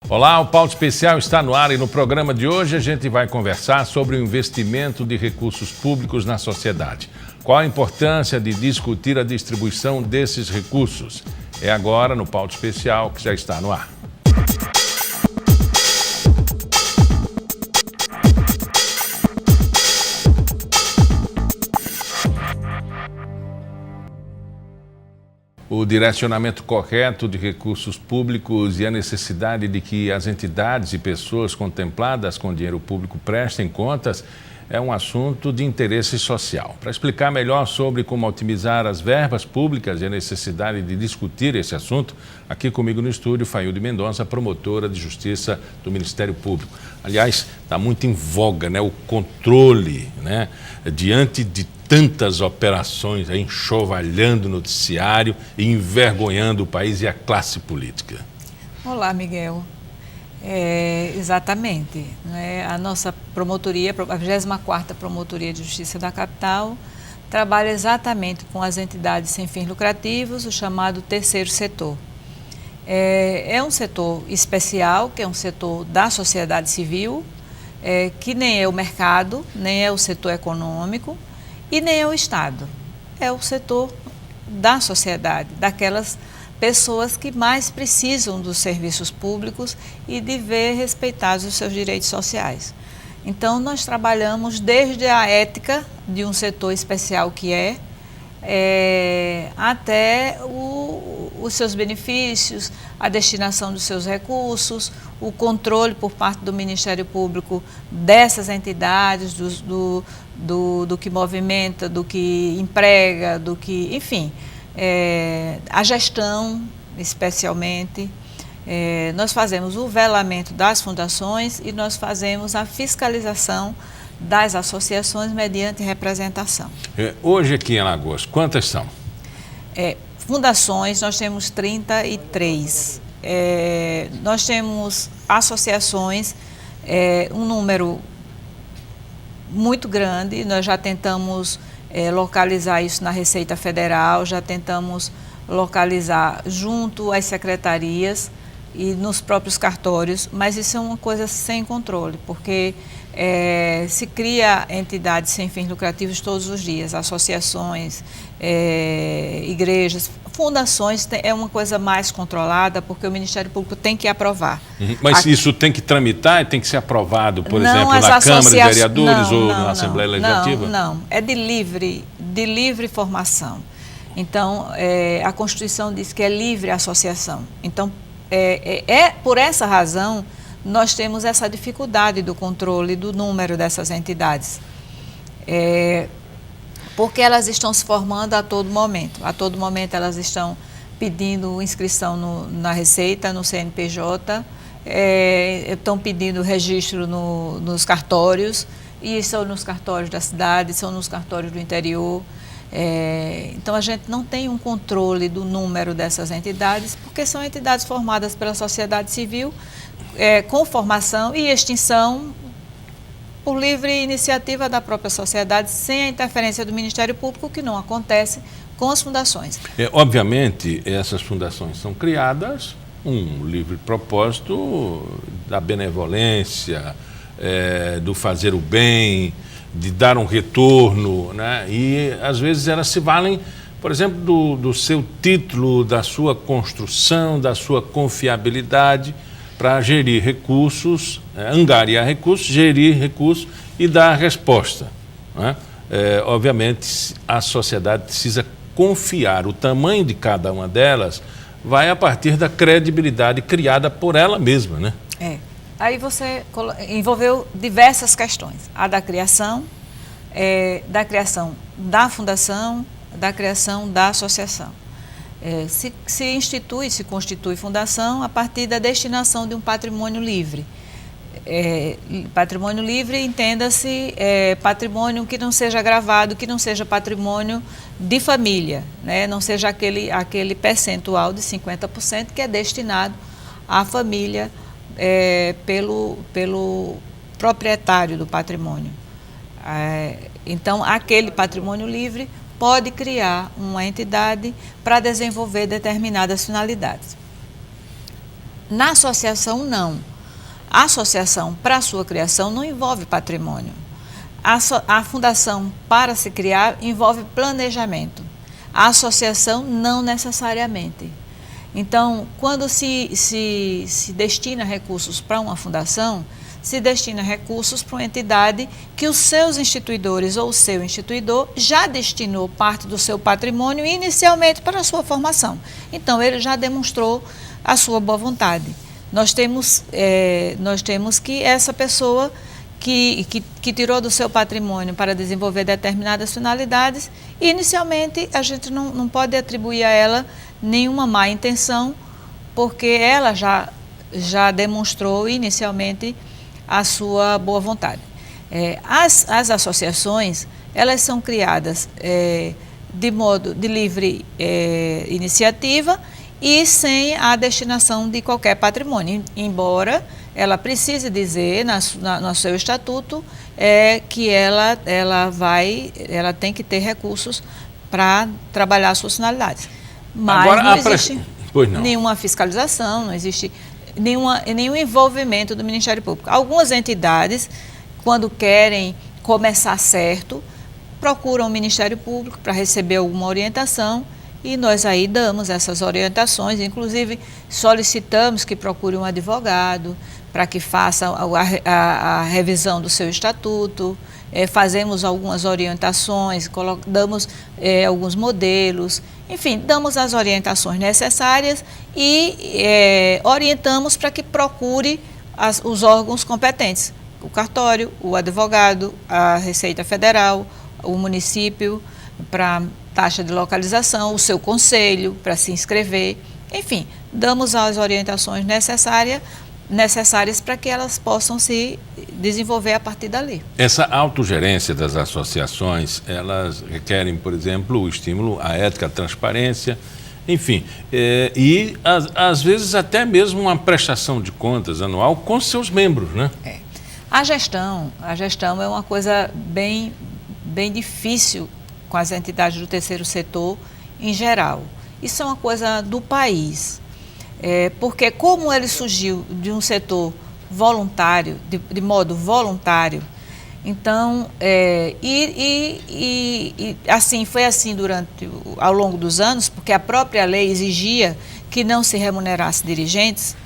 Olá, o Pauta Especial está no ar e no programa de hoje a gente vai conversar sobre o investimento de recursos públicos na sociedade. Qual a importância de discutir a distribuição desses recursos? É agora no Pauta Especial que já está no ar. O direcionamento correto de recursos públicos e a necessidade de que as entidades e pessoas contempladas com dinheiro público prestem contas é um assunto de interesse social. Para explicar melhor sobre como otimizar as verbas públicas e a necessidade de discutir esse assunto, aqui comigo no estúdio, Failde Mendonça, promotora de Justiça do Ministério Público. Aliás, está muito em voga, o controle, diante de tantas operações enxovalhando o noticiário e envergonhando o país e a classe política. Olá, Miguel. Exatamente. A nossa promotoria, a 24ª Promotoria de Justiça da Capital, trabalha exatamente com as entidades sem fins lucrativos, o chamado terceiro setor. É um setor especial, que é um setor da sociedade civil, que nem é o mercado, nem é o setor econômico, e nem é o Estado, é o setor da sociedade, daquelas pessoas que mais precisam dos serviços públicos e de ver respeitados os seus direitos sociais. Então, nós trabalhamos desde a ética de um setor especial que até os seus benefícios, a destinação dos seus recursos, o controle por parte do Ministério Público dessas entidades, do que movimenta, do que emprega, enfim, a gestão, especialmente. Nós fazemos o velamento das fundações e nós fazemos a fiscalização das associações mediante representação. Hoje aqui em Alagoas, quantas são? Fundações, nós temos 33. Nós temos associações, um número muito grande. Nós já tentamos localizar isso na Receita Federal, já tentamos localizar junto às secretarias e nos próprios cartórios, mas isso é uma coisa sem controle, porque se cria entidades sem fins lucrativos todos os dias, associações, igrejas, fundações é uma coisa mais controlada, porque o Ministério Público tem que aprovar. Mas isso tem que tramitar e tem que ser aprovado, por exemplo, na Câmara de Vereadores ou na Assembleia Legislativa? Não, é de livre formação. Então, a Constituição diz que é livre associação. Então, por essa razão, nós temos essa dificuldade do controle do número dessas entidades. Porque elas estão se formando a todo momento. A todo momento elas estão pedindo inscrição na Receita, no CNPJ, estão pedindo registro nos cartórios, e são nos cartórios da cidade, são nos cartórios do interior. Então, a gente não tem um controle do número dessas entidades, porque são entidades formadas pela sociedade civil, com formação e extinção por livre iniciativa da própria sociedade, sem a interferência do Ministério Público, que não acontece com as fundações. Obviamente, essas fundações são criadas um livre propósito da benevolência, do fazer o bem, de dar um retorno, e às vezes elas se valem, por exemplo, do seu título, da sua construção, da sua confiabilidade, para gerir recursos, angariar recursos, gerir recursos e dar a resposta. Obviamente, a sociedade precisa confiar. O tamanho de cada uma delas vai a partir da credibilidade criada por ela mesma, Aí você envolveu diversas questões. A da criação da fundação, da criação da associação. Se constitui fundação a partir da destinação de um patrimônio livre. Patrimônio livre, entenda-se, patrimônio que não seja gravado, que não seja patrimônio de família, não seja aquele percentual de 50% que é destinado à família pelo proprietário do patrimônio. Então, aquele patrimônio livre pode criar uma entidade para desenvolver determinadas finalidades. Na associação, não. A associação, para sua criação, não envolve patrimônio. A fundação, para se criar, envolve planejamento. A associação, não necessariamente. Então, quando se destina recursos para uma fundação, se destina recursos para uma entidade que os seus instituidores ou o seu instituidor já destinou parte do seu patrimônio inicialmente para a sua formação. Então, ele já demonstrou a sua boa vontade. Nós temos que essa pessoa que tirou do seu patrimônio para desenvolver determinadas finalidades, inicialmente a gente não pode atribuir a ela nenhuma má intenção, porque ela já demonstrou inicialmente a sua boa vontade. As associações, elas são criadas de modo de livre iniciativa e sem a destinação de qualquer patrimônio, embora ela precise dizer no seu estatuto que ela tem que ter recursos para trabalhar as suas finalidades. Mas agora, não existe nenhuma fiscalização, não existe nenhum envolvimento do Ministério Público. Algumas entidades, quando querem começar certo, procuram o Ministério Público para receber alguma orientação e nós aí damos essas orientações, inclusive solicitamos que procure um advogado para que faça a revisão do seu estatuto, fazemos algumas orientações, damos alguns modelos, enfim, damos as orientações necessárias e orientamos para que procure os órgãos competentes, o cartório, o advogado, a Receita Federal, o município para taxa de localização, o seu conselho para se inscrever, enfim, damos as orientações necessárias para que elas possam se desenvolver a partir dali. Essa autogerência das associações, elas requerem, por exemplo, o estímulo à ética, à transparência, enfim, e às vezes até mesmo uma prestação de contas anual com seus membros, né? A gestão é uma coisa bem difícil com as entidades do terceiro setor em geral. Isso é uma coisa do país. Porque como ele surgiu de um setor voluntário, de modo voluntário, então, foi assim ao longo dos anos, porque a própria lei exigia que não se remunerasse dirigentes,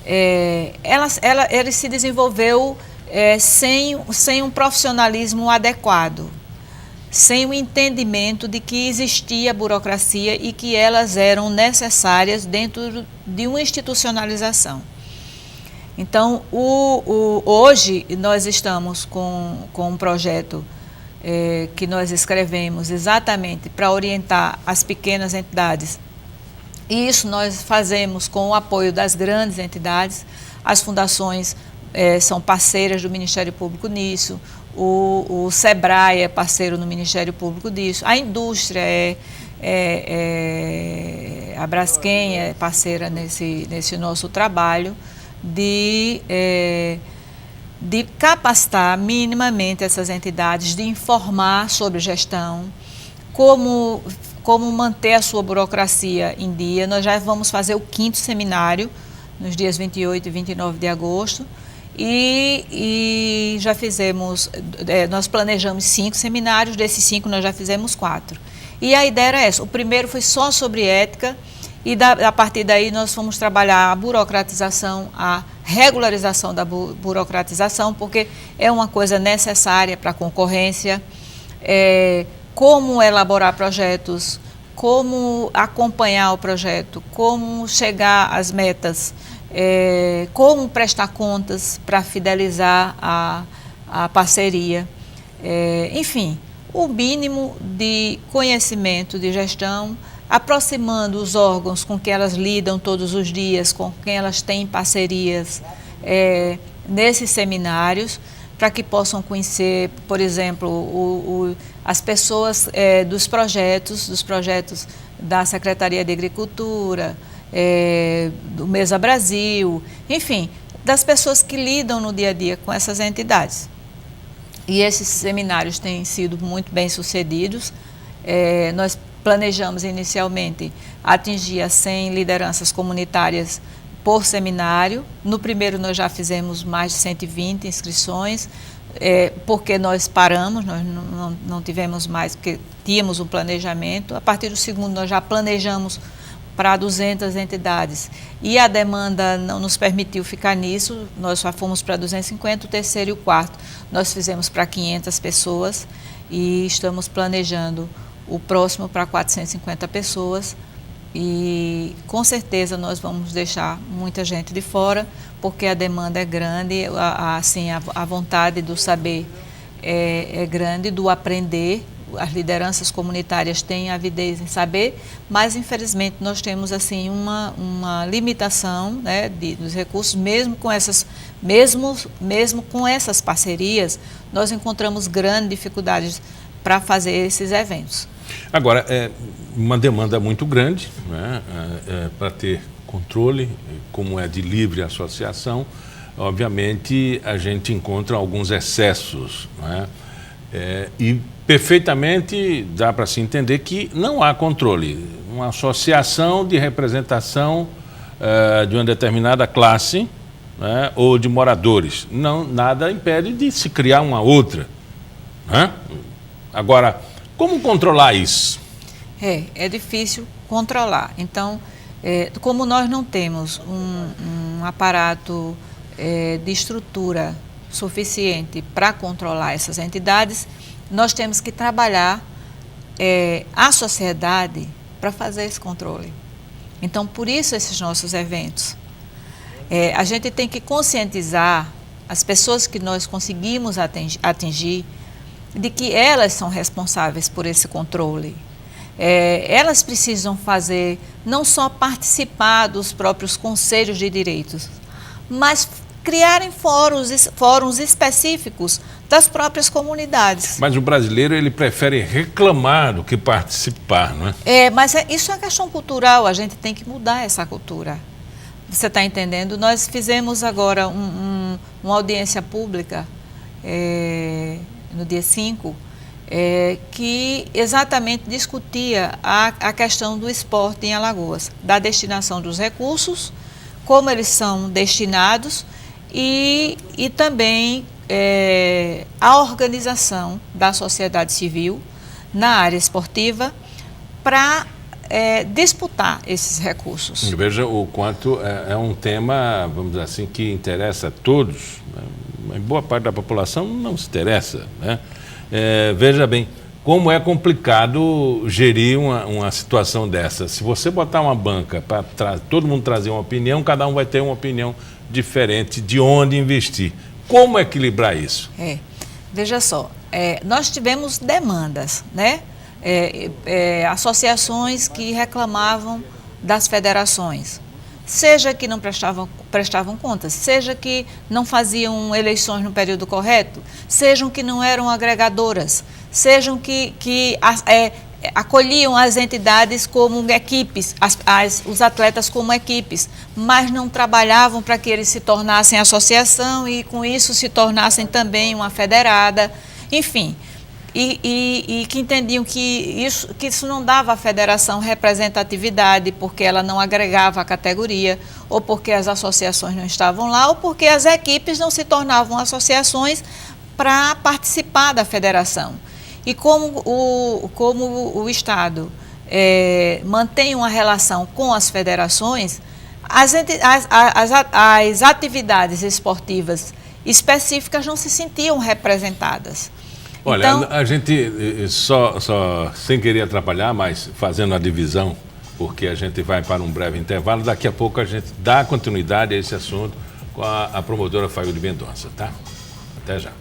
ele se desenvolveu sem um profissionalismo adequado, sem o entendimento de que existia burocracia e que elas eram necessárias dentro de uma institucionalização. Então, hoje nós estamos com um projeto que nós escrevemos exatamente para orientar as pequenas entidades. E isso nós fazemos com o apoio das grandes entidades. As fundações são parceiras do Ministério Público nisso. O SEBRAE é parceiro no Ministério Público disso, a indústria a Braskem é parceira nesse nosso trabalho de capacitar minimamente essas entidades, de informar sobre gestão, como manter a sua burocracia em dia. Nós já vamos fazer o 5º seminário, nos dias 28 e 29 de agosto, e já fizemos, nós planejamos 5 seminários, desses 5 nós já fizemos 4. E a ideia era essa, o primeiro foi só sobre ética, e a partir daí nós fomos trabalhar a burocratização, a regularização da burocratização, porque é uma coisa necessária para a concorrência, como elaborar projetos, como acompanhar o projeto, como chegar às metas, como prestar contas para fidelizar a parceria, enfim, o mínimo de conhecimento de gestão, aproximando os órgãos com quem elas lidam todos os dias, com quem elas têm parcerias nesses seminários, para que possam conhecer, por exemplo, as pessoas dos projetos da Secretaria de Agricultura, do Mesa Brasil, enfim, das pessoas que lidam no dia a dia com essas entidades. E esses seminários têm sido muito bem sucedidos. Nós planejamos inicialmente atingir as 100 lideranças comunitárias por seminário. No primeiro nós já fizemos mais de 120 inscrições, porque nós paramos, nós não tivemos mais, porque tínhamos um planejamento. A partir do segundo nós já planejamos para 200 entidades e a demanda não nos permitiu ficar nisso, nós só fomos para 250, o terceiro e o quarto nós fizemos para 500 pessoas e estamos planejando o próximo para 450 pessoas e com certeza nós vamos deixar muita gente de fora porque a demanda é grande, a vontade do saber é grande, do aprender. As lideranças comunitárias têm avidez em saber, mas infelizmente nós temos assim uma limitação, né, dos recursos, mesmo com essas parcerias, nós encontramos grandes dificuldades para fazer esses eventos. Agora, é uma demanda muito grande, né, para ter controle, como é de livre associação, obviamente a gente encontra alguns excessos, né, e perfeitamente dá para se entender que não há controle. Uma associação de representação de uma determinada classe, né, ou de moradores. Nada impede de se criar uma outra. Né? Agora, como controlar isso? É difícil controlar. Então, como nós não temos um aparato de estrutura suficiente para controlar essas entidades, nós temos que trabalhar a sociedade para fazer esse controle. Então, por isso esses nossos eventos. A gente tem que conscientizar as pessoas que nós conseguimos atingir de que elas são responsáveis por esse controle. Elas precisam fazer, não só participar dos próprios conselhos de direitos, mas criarem fóruns específicos das próprias comunidades. Mas o brasileiro, ele prefere reclamar do que participar, não é? Mas isso é uma questão cultural, a gente tem que mudar essa cultura. Você está entendendo? Nós fizemos agora uma audiência pública no dia 5, que exatamente discutia a questão do esporte em Alagoas, da destinação dos recursos, como eles são destinados, e também a organização da sociedade civil na área esportiva para disputar esses recursos. Veja o quanto é um tema, vamos dizer assim, que interessa a todos, né? Boa parte da população não se interessa, né? Veja bem, como é complicado gerir uma situação dessa. Se você botar uma banca para todo mundo trazer uma opinião, cada um vai ter uma opinião diferente de onde investir. Como equilibrar isso? Veja só, nós tivemos demandas, né? Associações que reclamavam das federações, seja que não prestavam contas, seja que não faziam eleições no período correto, sejam que não eram agregadoras, sejam que acolhiam as entidades como equipes, os atletas como equipes, mas não trabalhavam para que eles se tornassem associação e com isso se tornassem também uma federada, enfim. E que entendiam que isso não dava à federação representatividade, porque ela não agregava a categoria, ou porque as associações não estavam lá, ou porque as equipes não se tornavam associações para participar da federação. E como o Estado mantém uma relação com as federações, as atividades esportivas específicas não se sentiam representadas. Olha, então, a gente só sem querer atrapalhar, mas fazendo a divisão, porque a gente vai para um breve intervalo, daqui a pouco a gente dá continuidade a esse assunto com a promotora Failde Mendonça, tá? Até já.